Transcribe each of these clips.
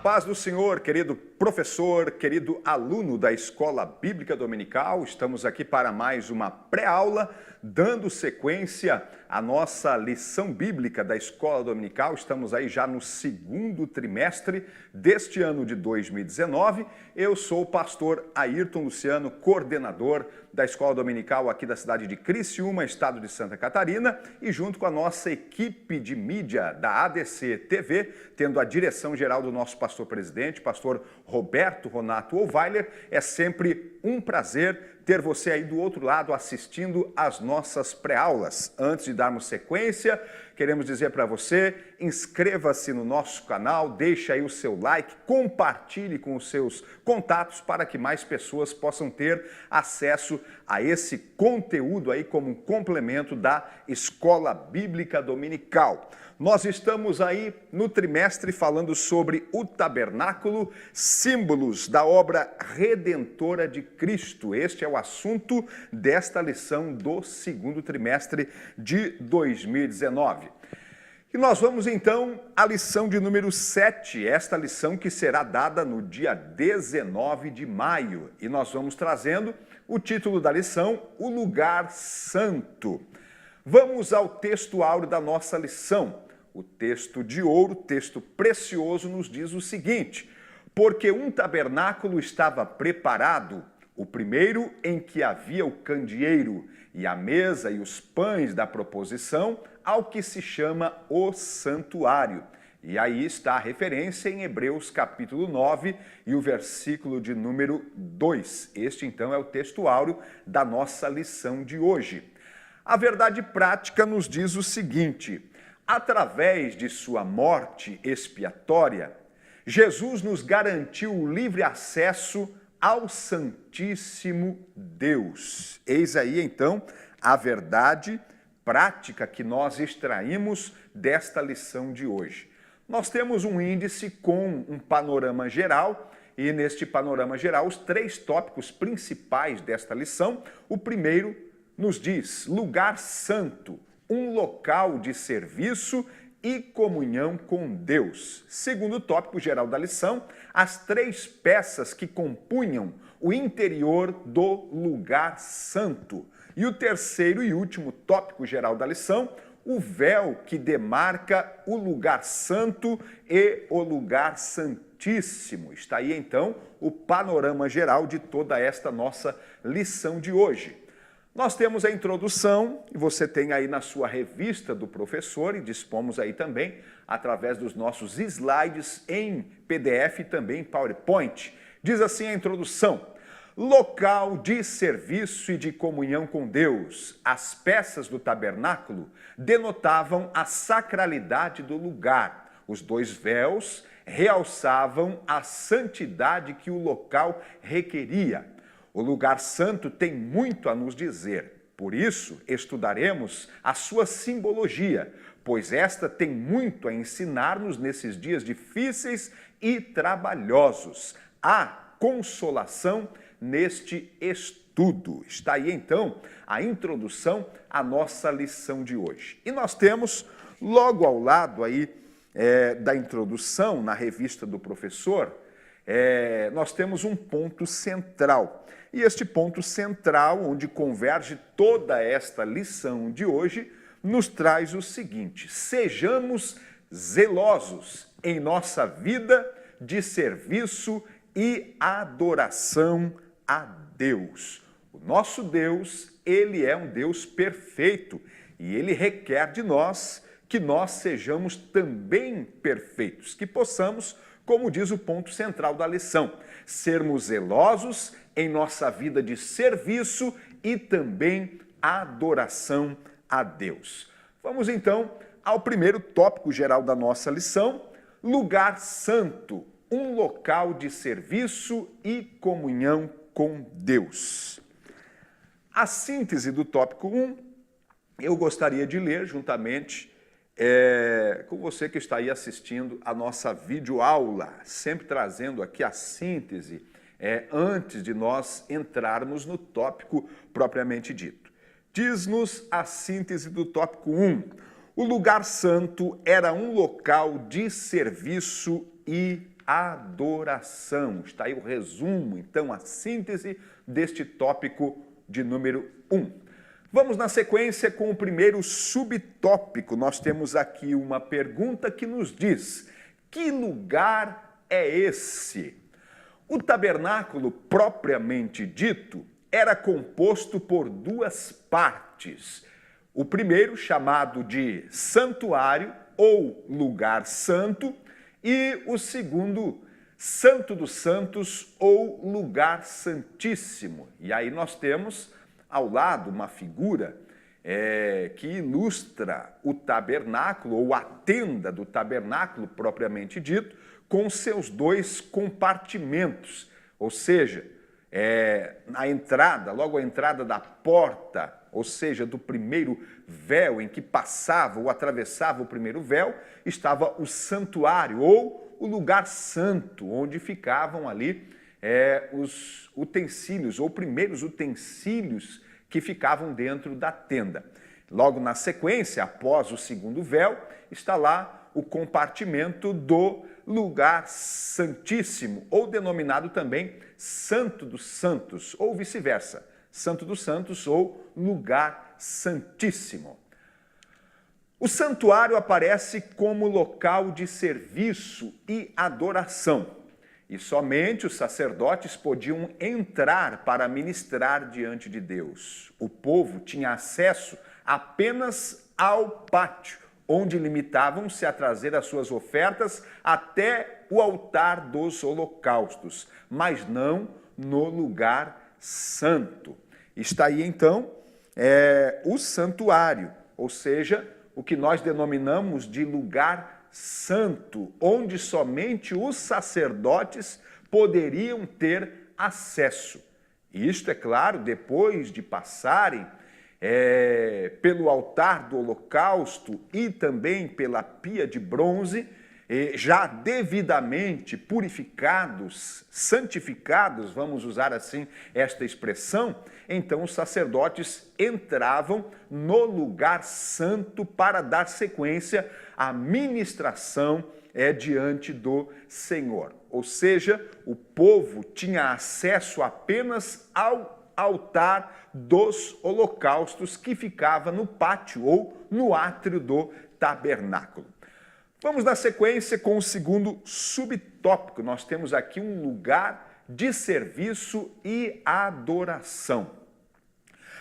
paz do Senhor, querido professor, querido aluno da Escola Bíblica Dominical, estamos aqui para mais uma pré-aula, dando sequência à nossa lição bíblica da Escola Dominical. Estamos aí já no segundo trimestre deste ano de 2019. Eu sou o pastor Ayrton Luciano, coordenador da Escola Dominical aqui da cidade de Criciúma, estado de Santa Catarina, e junto com a nossa equipe de mídia da ADC TV, tendo a direção geral do nosso pastor-presidente, pastor Roberto Ronato Ovailer, é sempre um prazer ter você aí do outro lado assistindo às nossas pré-aulas. Antes de darmos sequência, queremos dizer para você, inscreva-se no nosso canal, deixe aí o seu like, compartilhe com os seus contatos para que mais pessoas possam ter acesso a esse conteúdo aí como um complemento da Escola Bíblica Dominical. Nós estamos aí no trimestre falando sobre o tabernáculo, símbolos da obra redentora de Cristo. Este é o assunto desta lição do segundo trimestre de 2019. E nós vamos então à lição de número 7, esta lição que será dada no dia 19 de maio. E nós vamos trazendo o título da lição, O Lugar Santo. Vamos ao texto áureo da nossa lição. O texto de ouro, texto precioso, nos diz o seguinte: porque um tabernáculo estava preparado, o primeiro em que havia o candeeiro e a mesa e os pães da proposição, ao que se chama o santuário. E aí está a referência em Hebreus capítulo 9 e o versículo de número 2. Este então é o texto áureo da nossa lição de hoje. A verdade prática nos diz o seguinte: através de sua morte expiatória, Jesus nos garantiu o livre acesso ao Santíssimo Deus. Eis aí, então, a verdade prática que nós extraímos desta lição de hoje. Nós temos um índice com um panorama geral, e neste panorama geral, os três tópicos principais desta lição. O primeiro nos diz: lugar santo, um local de serviço e comunhão com Deus. Segundo tópico geral da lição, as três peças que compunham o interior do lugar santo. E o terceiro e último tópico geral da lição, o véu que demarca o lugar santo e o lugar santíssimo. Está aí então o panorama geral de toda esta nossa lição de hoje. Nós temos a introdução, e você tem aí na sua revista do professor, e dispomos aí também através dos nossos slides em PDF e também em PowerPoint. Diz assim a introdução: local de serviço e de comunhão com Deus. As peças do tabernáculo denotavam a sacralidade do lugar. Os dois véus realçavam a santidade que o local requeria. O lugar santo tem muito a nos dizer, por isso estudaremos a sua simbologia, pois esta tem muito a ensinar-nos nesses dias difíceis e trabalhosos. Há consolação neste estudo. Está aí então a introdução à nossa lição de hoje. E nós temos logo ao lado aí da introdução na revista do professor, nós temos um ponto central. E este ponto central, onde converge toda esta lição de hoje, nos traz o seguinte: sejamos zelosos em nossa vida de serviço e adoração a Deus. O nosso Deus, ele é um Deus perfeito e ele requer de nós que nós sejamos também perfeitos, que possamos, como diz o ponto central da lição, sermos zelosos em nossa vida de serviço e também adoração a Deus. Vamos então ao primeiro tópico geral da nossa lição: lugar santo, um local de serviço e comunhão com Deus. A síntese do tópico 1, eu gostaria de ler juntamente com você que está aí assistindo a nossa videoaula, sempre trazendo aqui a síntese antes de nós entrarmos no tópico propriamente dito. Diz-nos a síntese do tópico 1. O lugar santo era um local de serviço e adoração. Está aí o resumo, então, a síntese deste tópico de número 1. Vamos na sequência com o primeiro subtópico. Nós temos aqui uma pergunta que nos diz: que lugar é esse? O tabernáculo, propriamente dito, era composto por duas partes. O primeiro, chamado de santuário ou lugar santo, e o segundo, Santo dos Santos ou lugar santíssimo. E aí nós temos ao lado uma figura que ilustra o tabernáculo ou a tenda do tabernáculo propriamente dito, com seus dois compartimentos, ou seja, na entrada, logo a entrada da porta, ou seja, do primeiro véu em que passava ou atravessava o primeiro véu, estava o santuário ou o lugar santo, onde ficavam ali os utensílios ou primeiros utensílios que ficavam dentro da tenda. Logo na sequência, após o segundo véu, está lá o compartimento do lugar santíssimo, ou denominado também Santo dos Santos, ou vice-versa, Santo dos Santos ou lugar santíssimo. O santuário aparece como local de serviço e adoração, e somente os sacerdotes podiam entrar para ministrar diante de Deus. O povo tinha acesso apenas ao pátio, onde limitavam-se a trazer as suas ofertas até o altar dos holocaustos, mas não no lugar santo. Está aí, então, o santuário, ou seja, o que nós denominamos de lugar santo, onde somente os sacerdotes poderiam ter acesso. Isto, é claro, depois de passarem pelo altar do holocausto e também pela pia de bronze, já devidamente purificados, santificados, vamos usar assim esta expressão, então os sacerdotes entravam no lugar santo para dar sequência à ministração diante do Senhor. Ou seja, o povo tinha acesso apenas ao altar dos holocaustos que ficava no pátio ou no átrio do tabernáculo. Vamos na sequência com o segundo subtópico. Nós temos aqui um lugar de serviço e adoração.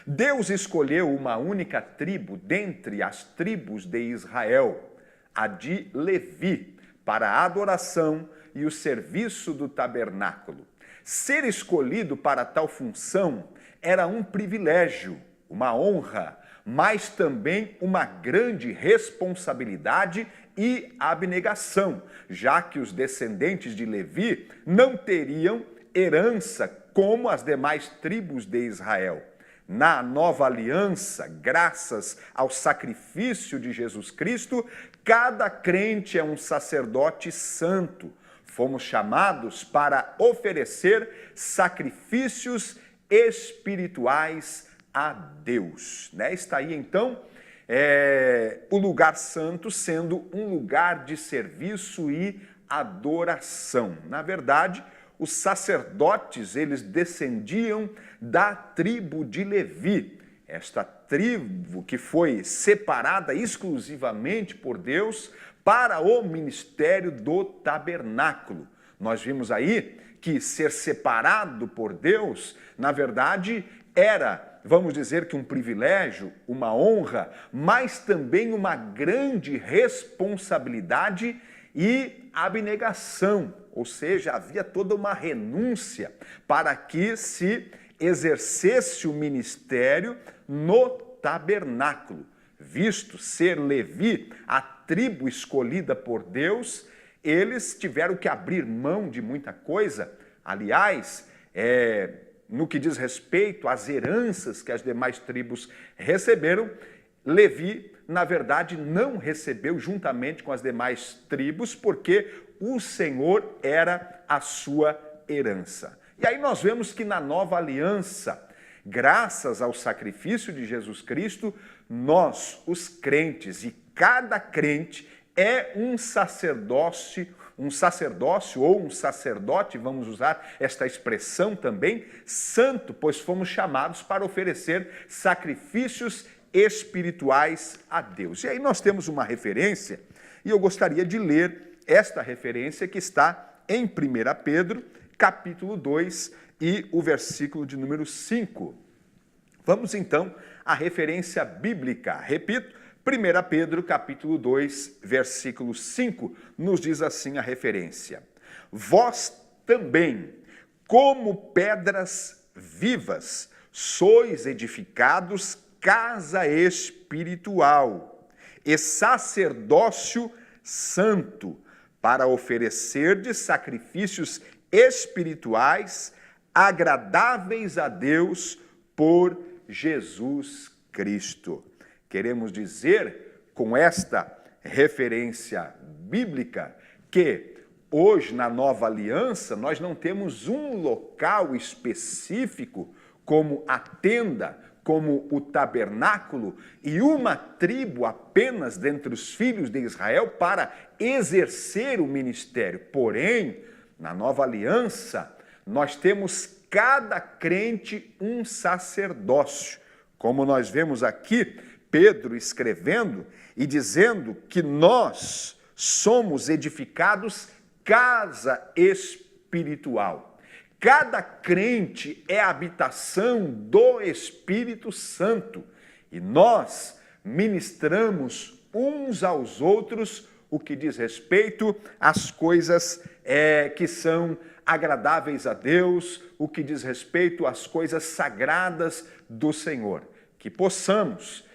Deus escolheu uma única tribo dentre as tribos de Israel, a de Levi, para a adoração e o serviço do tabernáculo. Ser escolhido para tal função era um privilégio, uma honra, mas também uma grande responsabilidade e abnegação, já que os descendentes de Levi não teriam herança como as demais tribos de Israel. Na nova aliança, graças ao sacrifício de Jesus Cristo, cada crente é um sacerdote santo. Fomos chamados para oferecer sacrifícios espirituais a Deus. Está aí, então, o lugar santo sendo um lugar de serviço e adoração. Na verdade, os sacerdotes, eles descendiam da tribo de Levi. Esta tribo que foi separada exclusivamente por Deus para o ministério do tabernáculo. Nós vimos aí que ser separado por Deus, na verdade, era, vamos dizer que um privilégio, uma honra, mas também uma grande responsabilidade e abnegação. Ou seja, havia toda uma renúncia para que se exercesse o ministério no tabernáculo. Visto ser Levi a tribo escolhida por Deus, eles tiveram que abrir mão de muita coisa. Aliás, no que diz respeito às heranças que as demais tribos receberam, Levi, na verdade, não recebeu juntamente com as demais tribos, porque o Senhor era a sua herança. E aí nós vemos que na nova aliança, graças ao sacrifício de Jesus Cristo, nós, os crentes, e cada crente é um sacerdócio um sacerdócio ou um sacerdote, vamos usar esta expressão também, santo, pois fomos chamados para oferecer sacrifícios espirituais a Deus. E aí nós temos uma referência, e eu gostaria de ler esta referência que está em 1 Pedro, capítulo 2 e o versículo de número 5. Vamos então à referência bíblica. Repito, 1 Pedro, capítulo 2, versículo 5, nos diz assim a referência: Vós também, como pedras vivas, sois edificados casa espiritual e sacerdócio santo, para oferecerdes sacrifícios espirituais agradáveis a Deus por Jesus Cristo. Queremos dizer, com esta referência bíblica, que hoje, na nova aliança, nós não temos um local específico como a tenda, como o tabernáculo, e uma tribo apenas dentre os filhos de Israel para exercer o ministério. Porém, na nova aliança, nós temos cada crente um sacerdócio. Como nós vemos aqui, Pedro escrevendo e dizendo que nós somos edificados casa espiritual. Cada crente é a habitação do Espírito Santo e nós ministramos uns aos outros o que diz respeito às coisas que são agradáveis a Deus, o que diz respeito às coisas sagradas do Senhor. Que possamos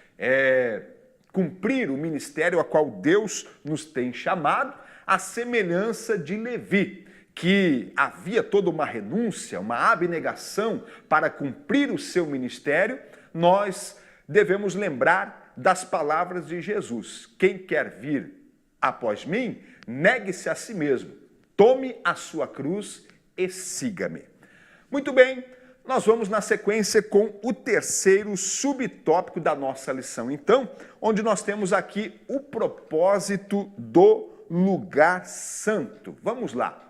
cumprir o ministério a qual Deus nos tem chamado, à semelhança de Levi, que havia toda uma renúncia, uma abnegação para cumprir o seu ministério. Nós devemos lembrar das palavras de Jesus: quem quer vir após mim, negue-se a si mesmo, tome a sua cruz e siga-me. Muito bem, nós vamos na sequência com o terceiro subtópico da nossa lição, então, onde nós temos aqui o propósito do lugar santo. Vamos lá.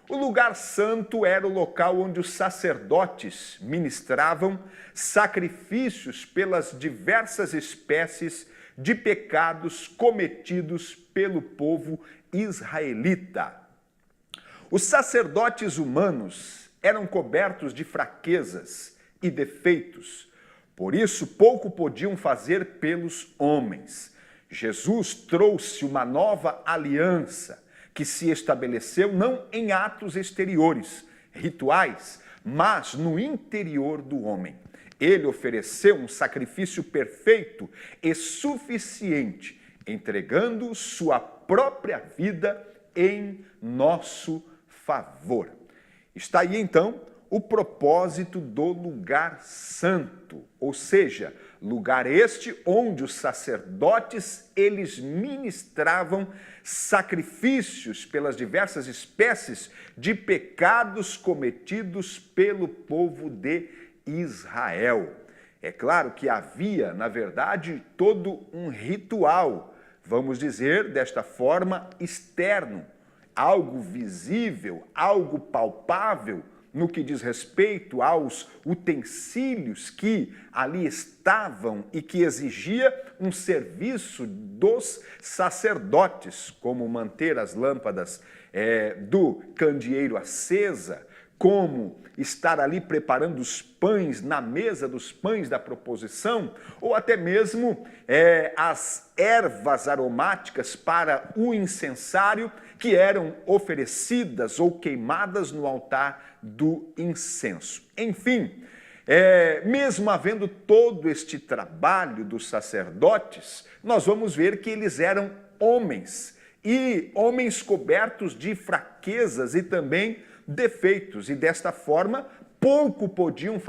O lugar santo era o local onde os sacerdotes ministravam sacrifícios pelas diversas espécies de pecados cometidos pelo povo israelita. Os sacerdotes humanos eram cobertos de fraquezas e defeitos, por isso pouco podiam fazer pelos homens. Jesus trouxe uma nova aliança que se estabeleceu não em atos exteriores, rituais, mas no interior do homem. Ele ofereceu um sacrifício perfeito e suficiente, entregando sua própria vida em nosso favor. Está aí então o propósito do lugar santo, ou seja, lugar este onde os sacerdotes eles ministravam sacrifícios pelas diversas espécies de pecados cometidos pelo povo de Israel. É claro que havia, na verdade, todo um ritual, vamos dizer desta forma, externo, algo visível, algo palpável, no que diz respeito aos utensílios que ali estavam e que exigia um serviço dos sacerdotes, como manter as lâmpadas do candeeiro acesa, como estar ali preparando os pães na mesa dos pães da proposição, ou até mesmo as ervas aromáticas para o incensário que eram oferecidas ou queimadas no altar do incenso. Enfim, mesmo havendo todo este trabalho dos sacerdotes, nós vamos ver que eles eram homens, e homens cobertos de fraquezas e também defeitos, e desta forma pouco podiam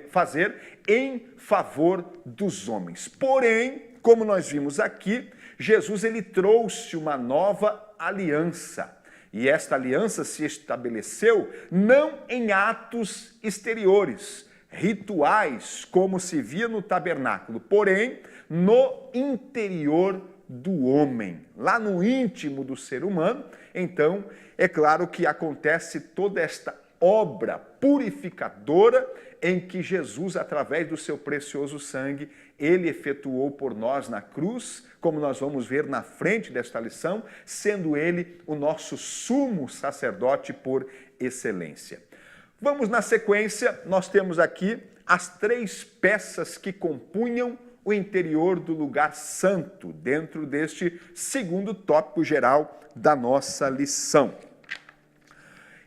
fazer em favor dos homens. Porém, como nós vimos aqui, Jesus ele trouxe uma nova aliança. E esta aliança se estabeleceu não em atos exteriores, rituais, como se via no tabernáculo, porém no interior do homem, lá no íntimo do ser humano, então é claro que acontece toda esta obra purificadora em que Jesus, através do seu precioso sangue, ele efetuou por nós na cruz, como nós vamos ver na frente desta lição, sendo ele o nosso sumo sacerdote por excelência. Vamos na sequência, nós temos aqui as 3 peças que compunham o interior do lugar santo, dentro deste segundo tópico geral da nossa lição.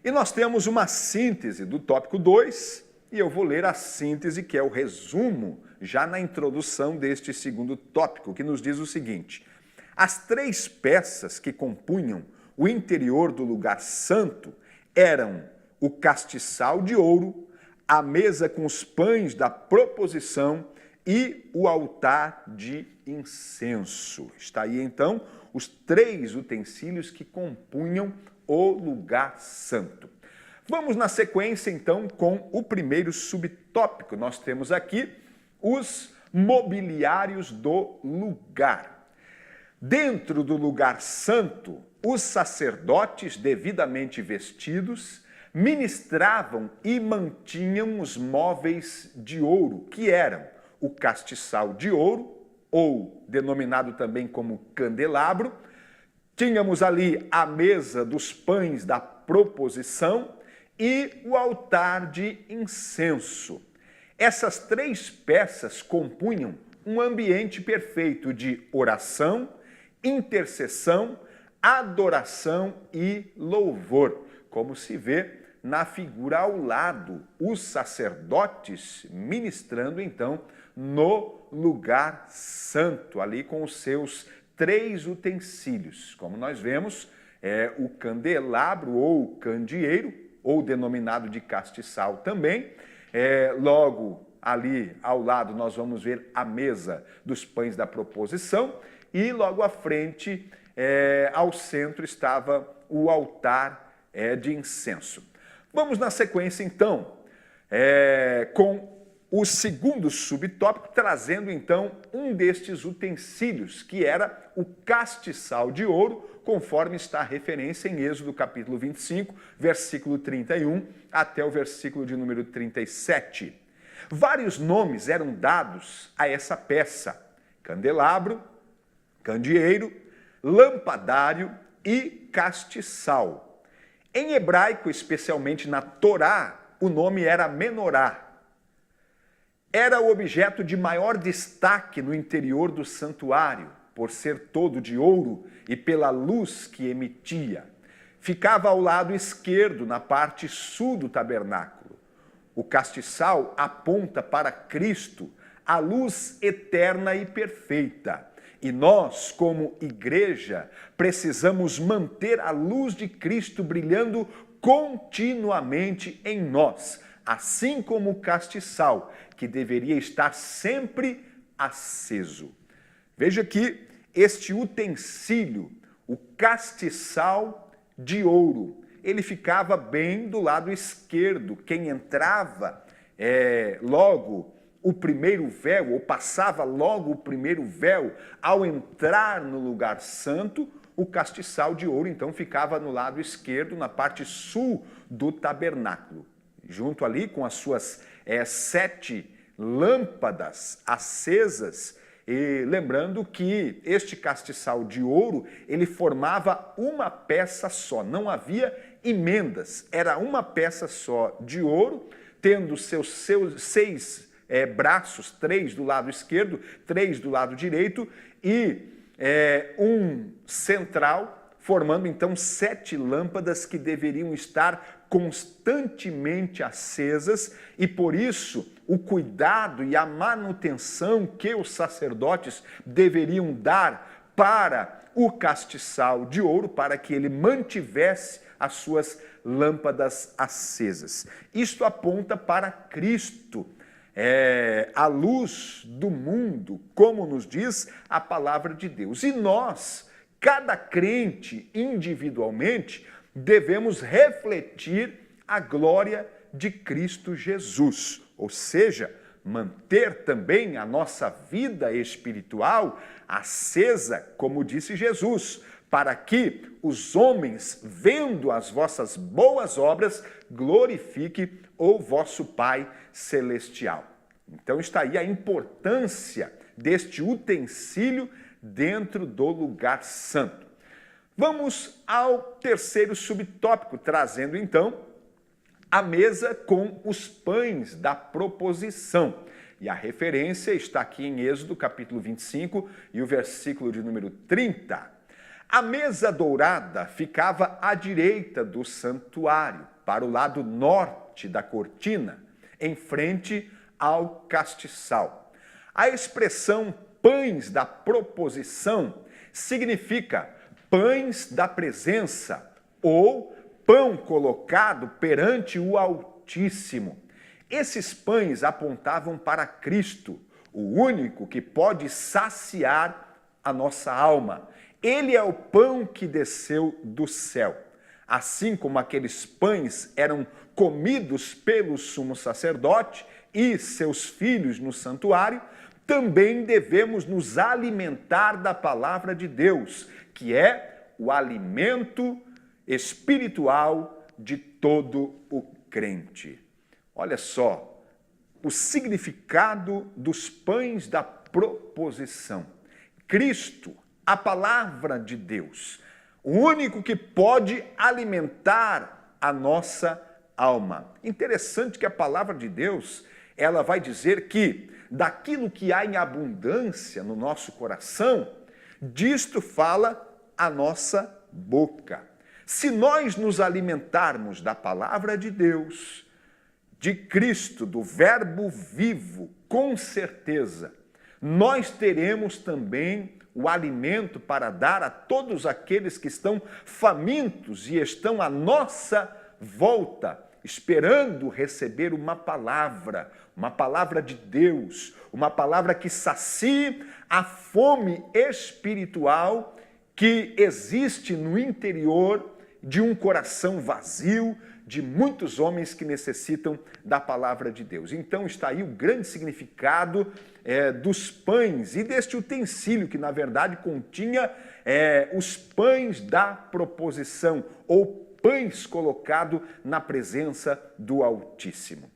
E nós temos uma síntese do tópico 2, e eu vou ler a síntese, que é o resumo, já na introdução deste segundo tópico, que nos diz o seguinte: as 3 peças que compunham o interior do lugar santo eram o castiçal de ouro, a mesa com os pães da proposição e o altar de incenso. Está aí, então, os 3 utensílios que compunham o lugar santo. Vamos na sequência, então, com o primeiro subtópico. Nós temos aqui os mobiliários do lugar. Dentro do lugar santo, os sacerdotes, devidamente vestidos, ministravam e mantinham os móveis de ouro, que eram o castiçal de ouro, ou denominado também como candelabro. Tínhamos ali a mesa dos pães da proposição e o altar de incenso. Essas 3 peças compunham um ambiente perfeito de oração, intercessão, adoração e louvor, como se vê na figura ao lado, os sacerdotes ministrando então no lugar santo, ali com os seus 3 utensílios. Como nós vemos, o candelabro ou candeeiro, ou denominado de castiçal também. Logo ali ao lado nós vamos ver a mesa dos pães da proposição e logo à frente, ao centro, estava o altar de incenso. Vamos na sequência então, com o segundo subtópico, trazendo então um destes utensílios, que era o castiçal de ouro, conforme está a referência em Êxodo capítulo 25, versículo 31, até o versículo de número 37. Vários nomes eram dados a essa peça: candelabro, candeeiro, lampadário e castiçal. Em hebraico, especialmente na Torá, o nome era menorá. Era o objeto de maior destaque no interior do santuário, por ser todo de ouro e pela luz que emitia. Ficava ao lado esquerdo, na parte sul do tabernáculo. O castiçal aponta para Cristo, a luz eterna e perfeita. E nós, como igreja, precisamos manter a luz de Cristo brilhando continuamente em nós, assim como o castiçal, que deveria estar sempre aceso. Veja que este utensílio, o castiçal de ouro, ele ficava bem do lado esquerdo. Quem entrava logo o primeiro véu, ou passava logo o primeiro véu, ao entrar no lugar santo, o castiçal de ouro então ficava no lado esquerdo, na parte sul do tabernáculo, junto ali com as suas 7 lâmpadas acesas. E lembrando que este castiçal de ouro, ele formava uma peça só, não havia emendas, era uma peça só de ouro, tendo seus 6 braços, 3 do lado esquerdo, 3 do lado direito e um central, formando então 7 lâmpadas que deveriam estar constantemente acesas, e por isso o cuidado e a manutenção que os sacerdotes deveriam dar para o castiçal de ouro, para que ele mantivesse as suas lâmpadas acesas. Isto aponta para Cristo, a luz do mundo, como nos diz a palavra de Deus. E nós, cada crente individualmente, devemos refletir a glória de Cristo Jesus, ou seja, manter também a nossa vida espiritual acesa, como disse Jesus, para que os homens, vendo as vossas boas obras, glorifiquem o vosso Pai Celestial. Então está aí a importância deste utensílio dentro do lugar santo. Vamos ao terceiro subtópico, trazendo então a mesa com os pães da proposição. E a referência está aqui em Êxodo, capítulo 25, e o versículo de número 30. A mesa dourada ficava à direita do santuário, para o lado norte da cortina, em frente ao castiçal. A expressão pães da proposição significa pães da presença ou pão colocado perante o Altíssimo. Esses pães apontavam para Cristo, o único que pode saciar a nossa alma. Ele é o pão que desceu do céu. Assim como aqueles pães eram comidos pelo sumo sacerdote e seus filhos no santuário, também devemos nos alimentar da palavra de Deus, que é o alimento espiritual de todo o crente. Olha só, o significado dos pães da proposição. Cristo, a palavra de Deus, o único que pode alimentar a nossa alma. Interessante que a palavra de Deus, ela vai dizer que daquilo que há em abundância no nosso coração, disto fala a nossa boca. Se nós nos alimentarmos da palavra de Deus, de Cristo, do Verbo vivo, com certeza, nós teremos também o alimento para dar a todos aqueles que estão famintos e estão à nossa volta, esperando receber uma palavra de Deus, uma palavra que sacie a fome espiritual que existe no interior de um coração vazio, de muitos homens que necessitam da palavra de Deus. Então está aí o grande significado dos pães e deste utensílio que na verdade continha os pães da proposição ou pães colocado na presença do Altíssimo.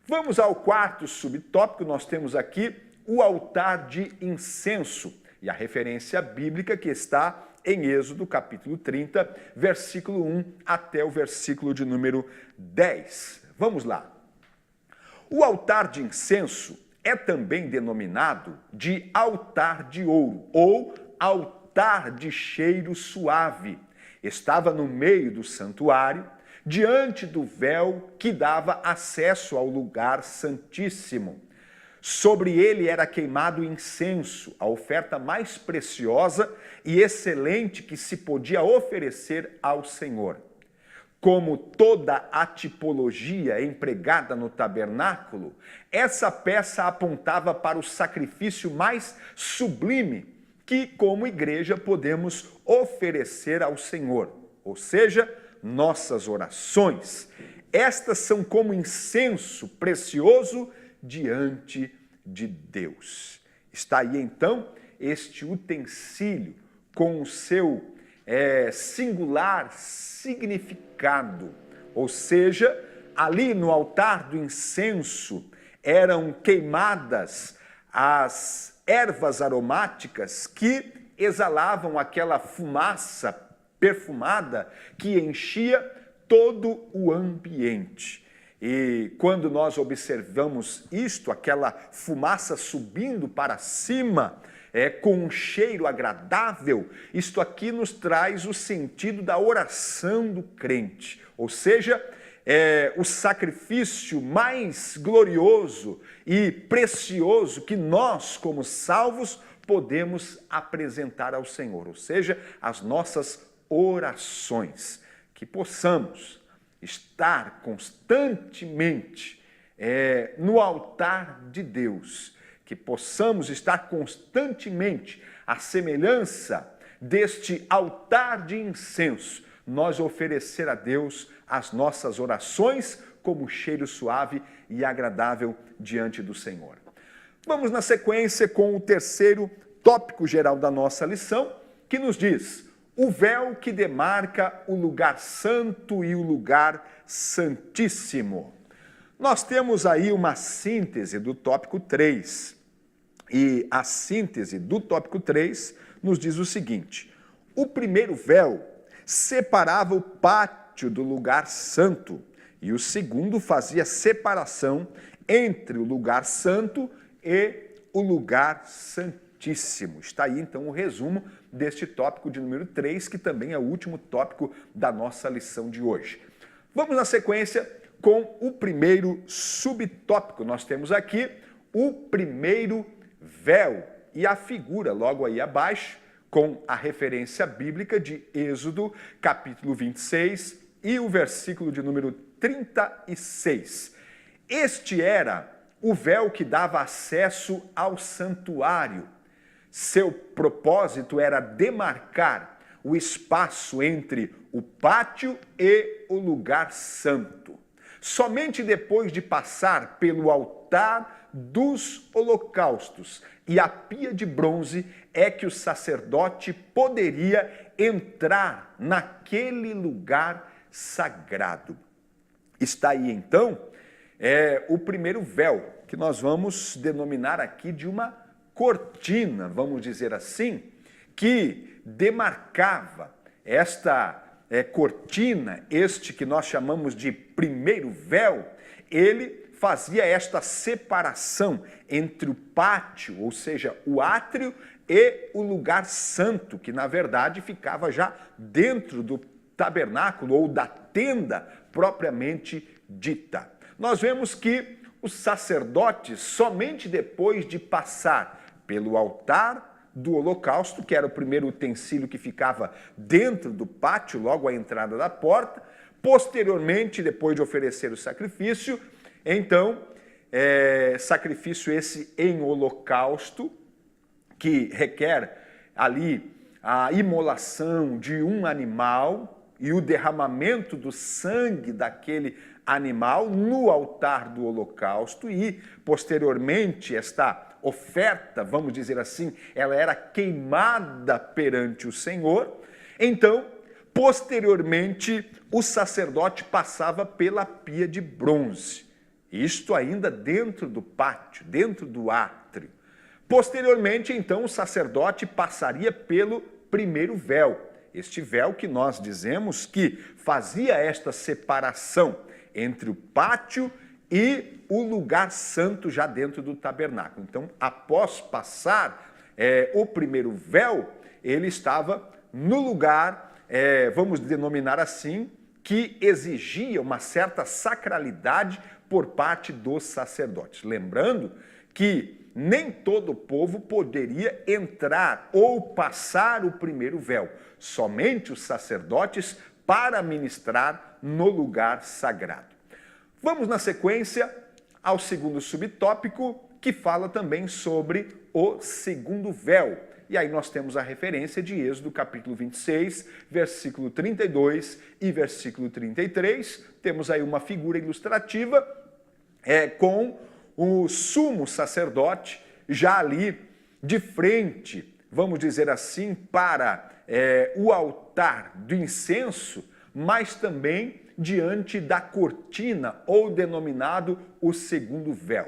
Vamos ao quarto subtópico, nós temos aqui o altar de incenso e a referência bíblica que está em Êxodo, capítulo 30, versículo 1 até o versículo de número 10. Vamos lá. O altar de incenso é também denominado de altar de ouro ou altar de cheiro suave. Estava no meio do santuário, diante do véu que dava acesso ao lugar santíssimo. Sobre ele era queimado incenso, a oferta mais preciosa e excelente que se podia oferecer ao Senhor. Como toda a tipologia empregada no tabernáculo, essa peça apontava para o sacrifício mais sublime que, como igreja, podemos oferecer ao Senhor, ou seja, nossas orações. Estas são como incenso precioso diante de Deus. Está aí então este utensílio com o seu singular significado, ou seja, ali no altar do incenso eram queimadas as ervas aromáticas que exalavam aquela fumaça perfumada que enchia todo o ambiente. E quando nós observamos isto, aquela fumaça subindo para cima, com um cheiro agradável, isto aqui nos traz o sentido da oração do crente, ou seja, o sacrifício mais glorioso e precioso que nós, como salvos, podemos apresentar ao Senhor, ou seja, as nossas orações, que possamos estar constantemente no altar de Deus, que possamos estar constantemente à semelhança deste altar de incenso, nós oferecer a Deus as nossas orações como cheiro suave e agradável diante do Senhor. Vamos na sequência com o terceiro tópico geral da nossa lição, que nos diz: O véu que demarca o lugar santo e o lugar santíssimo. Nós temos aí uma síntese do tópico 3. E a síntese do tópico 3 nos diz o seguinte: o primeiro véu separava o pátio do lugar santo, e o segundo fazia separação entre o lugar santo e o lugar santíssimo. Está aí, então, o resumo deste tópico de número 3, que também é o último tópico da nossa lição de hoje. Vamos na sequência com o primeiro subtópico. Nós temos aqui o primeiro véu e a figura logo aí abaixo com a referência bíblica de Êxodo, capítulo 26 e o versículo de número 36. Este era o véu que dava acesso ao santuário. Seu propósito era demarcar o espaço entre o pátio e o lugar santo. Somente depois de passar pelo altar dos holocaustos e a pia de bronze é que o sacerdote poderia entrar naquele lugar sagrado. Está aí então o primeiro véu, que nós vamos denominar aqui de uma cortina, vamos dizer assim, que demarcava esta cortina, este que nós chamamos de primeiro véu. Ele fazia esta separação entre o pátio, ou seja, o átrio, e o lugar santo, que na verdade ficava já dentro do tabernáculo ou da tenda propriamente dita. Nós vemos que os sacerdotes, somente depois de passar pelo altar do holocausto, que era o primeiro utensílio que ficava dentro do pátio, logo à entrada da porta, posteriormente, depois de oferecer o sacrifício, então, sacrifício esse em holocausto, que requer ali a imolação de um animal e o derramamento do sangue daquele animal no altar do holocausto, e posteriormente esta oferta, vamos dizer assim, ela era queimada perante o Senhor. Então, posteriormente, o sacerdote passava pela pia de bronze, isto ainda dentro do pátio, dentro do átrio. Posteriormente, então, o sacerdote passaria pelo primeiro véu, este véu que nós dizemos que fazia esta separação entre o pátio e o lugar santo já dentro do tabernáculo. Então, após passar o primeiro véu, ele estava no lugar, vamos denominar assim, que exigia uma certa sacralidade por parte dos sacerdotes. Lembrando que nem todo o povo poderia entrar ou passar o primeiro véu, somente os sacerdotes para ministrar no lugar sagrado. Vamos na sequência ao segundo subtópico, que fala também sobre o segundo véu. E aí nós temos a referência de Êxodo capítulo 26, versículo 32 e versículo 33. Temos aí uma figura ilustrativa com o sumo sacerdote já ali de frente, vamos dizer assim, para o altar do incenso, mas também diante da cortina, ou denominado o segundo véu.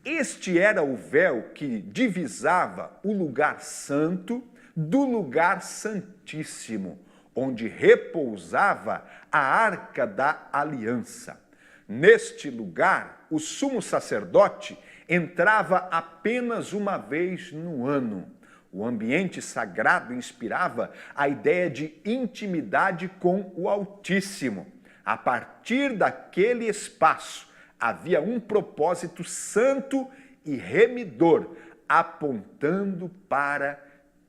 Este era o véu que divisava o lugar santo do lugar santíssimo, onde repousava a arca da aliança. Neste lugar, o sumo sacerdote entrava apenas uma vez no ano. O ambiente sagrado inspirava a ideia de intimidade com o Altíssimo. A partir daquele espaço, havia um propósito santo e remidor, apontando para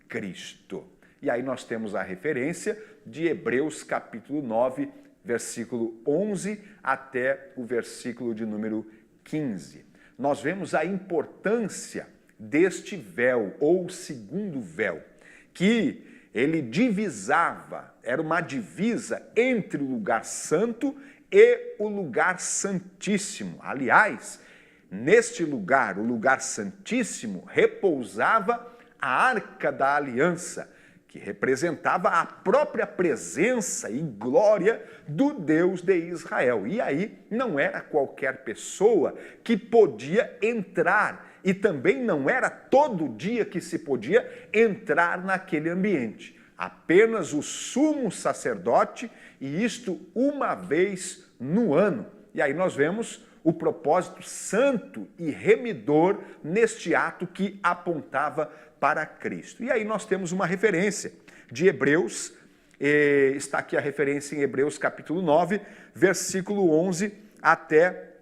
Cristo. E aí nós temos a referência de Hebreus capítulo 9, versículo 11 até o versículo de número 15. Nós vemos a importância deste véu, ou segundo véu, que ele divisava, era uma divisa entre o lugar santo e o lugar santíssimo. Aliás, neste lugar, o lugar santíssimo, repousava a arca da aliança, que representava a própria presença e glória do Deus de Israel. E aí não era qualquer pessoa que podia entrar, e também não era todo dia que se podia entrar naquele ambiente. Apenas o sumo sacerdote, e isto uma vez no ano. E aí nós vemos o propósito santo e remidor neste ato que apontava para Cristo. E aí nós temos uma referência de Hebreus, está aqui a referência em Hebreus capítulo 9, versículo 11 até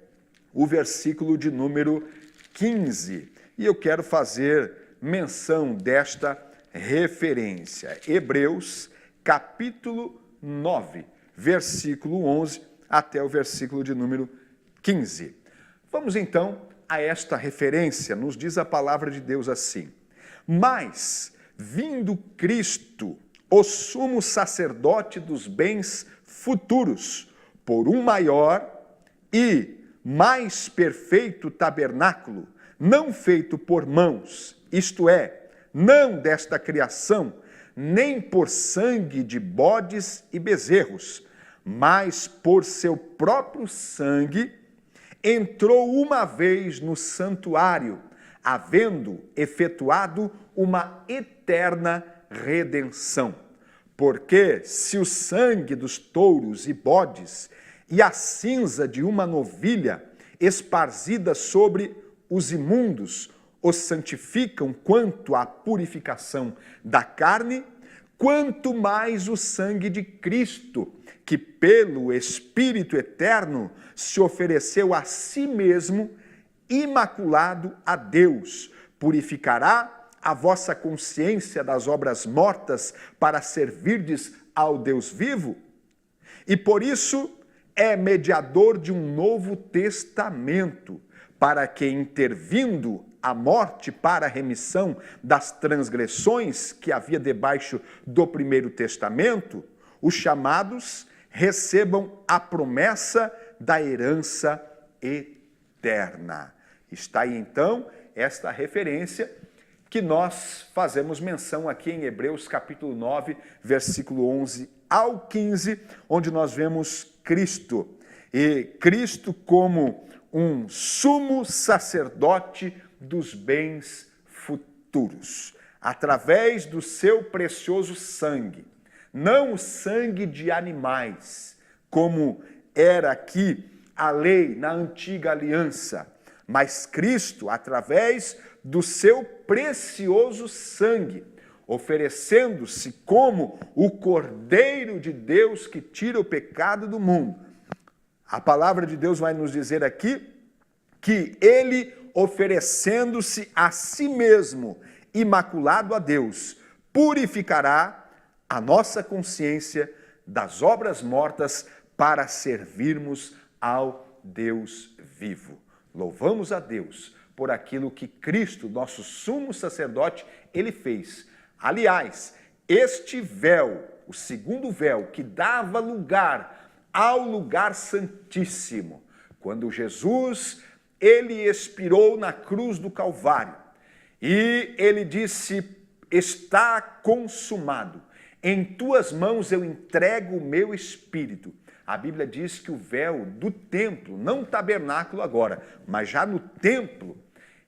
o versículo de número 15. E eu quero fazer menção desta referência. Hebreus capítulo 9, versículo 11 até o versículo de número 15. Vamos então a esta referência. Nos diz a palavra de Deus assim: mas, vindo Cristo, o sumo sacerdote dos bens futuros, por um maior e mais perfeito tabernáculo, não feito por mãos, isto é, não desta criação, nem por sangue de bodes e bezerros, mas por seu próprio sangue, entrou uma vez no santuário, havendo efetuado uma eterna redenção. Porque se o sangue dos touros e bodes e a cinza de uma novilha esparzida sobre os imundos os santificam quanto à purificação da carne, quanto mais o sangue de Cristo, que pelo Espírito eterno se ofereceu a si mesmo, imaculado a Deus, purificará a vossa consciência das obras mortas para servirdes ao Deus vivo? E por isso é mediador de um novo testamento, para que, intervindo a morte para a remissão das transgressões que havia debaixo do primeiro testamento, os chamados recebam a promessa da herança eterna. Está aí então esta referência que nós fazemos menção aqui em Hebreus capítulo 9, versículo 11 ao 15, onde nós vemos Cristo. E Cristo como um sumo sacerdote dos bens futuros, através do seu precioso sangue. Não o sangue de animais, como era aqui a lei na antiga aliança, mas Cristo, através do seu precioso sangue, oferecendo-se como o Cordeiro de Deus que tira o pecado do mundo. A palavra de Deus vai nos dizer aqui que ele, oferecendo-se a si mesmo, imaculado a Deus, purificará a nossa consciência das obras mortas para servirmos ao Deus vivo. Louvamos a Deus por aquilo que Cristo, nosso sumo sacerdote, ele fez. Aliás, este véu, o segundo véu, que dava lugar ao lugar santíssimo, quando Jesus, ele expirou na cruz do Calvário, e ele disse: está consumado, em tuas mãos eu entrego o meu espírito. A Bíblia diz que o véu do templo, não o tabernáculo agora, mas já no templo,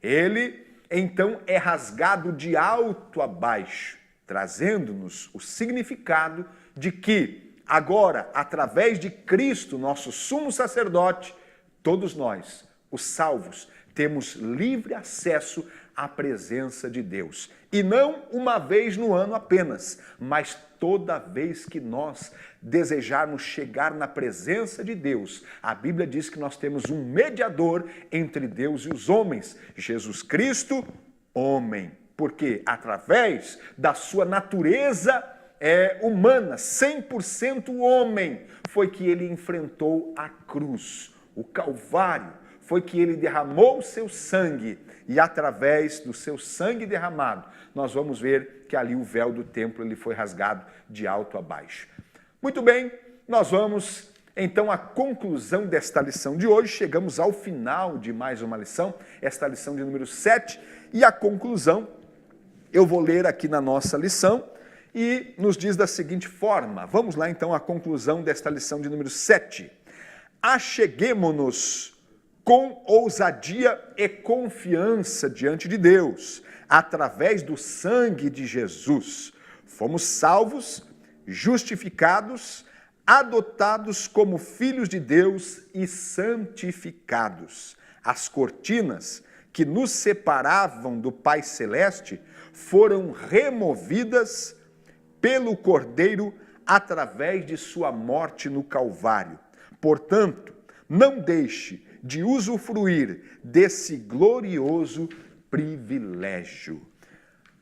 ele então é rasgado de alto a baixo, trazendo-nos o significado de que agora, através de Cristo, nosso sumo sacerdote, todos nós, os salvos, temos livre acesso à presença de Deus. E não uma vez no ano apenas, mas toda vez que nós desejarmos chegar na presença de Deus. A Bíblia diz que nós temos um mediador entre Deus e os homens, Jesus Cristo, homem. Porque através da sua natureza humana, 100% homem, foi que ele enfrentou a cruz, o Calvário, foi que ele derramou o seu sangue, e através do seu sangue derramado, nós vamos ver que ali o véu do templo ele foi rasgado de alto a baixo. Muito bem, nós vamos então à conclusão desta lição de hoje, chegamos ao final de mais uma lição, esta lição de número 7, e a conclusão, eu vou ler aqui na nossa lição, e nos diz da seguinte forma. Vamos lá então à conclusão desta lição de número 7. Acheguemo-nos com ousadia e confiança diante de Deus, através do sangue de Jesus. Fomos salvos, justificados, adotados como filhos de Deus e santificados. As cortinas que nos separavam do Pai Celeste foram removidas pelo Cordeiro através de sua morte no Calvário. Portanto, não deixe de usufruir desse glorioso privilégio.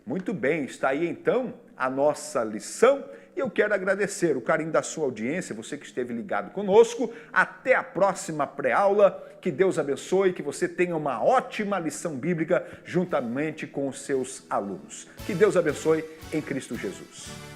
Muito bem, está aí então a nossa lição e eu quero agradecer o carinho da sua audiência, você que esteve ligado conosco. Até a próxima pré-aula, que Deus abençoe, que você tenha uma ótima lição bíblica juntamente com os seus alunos. Que Deus abençoe em Cristo Jesus.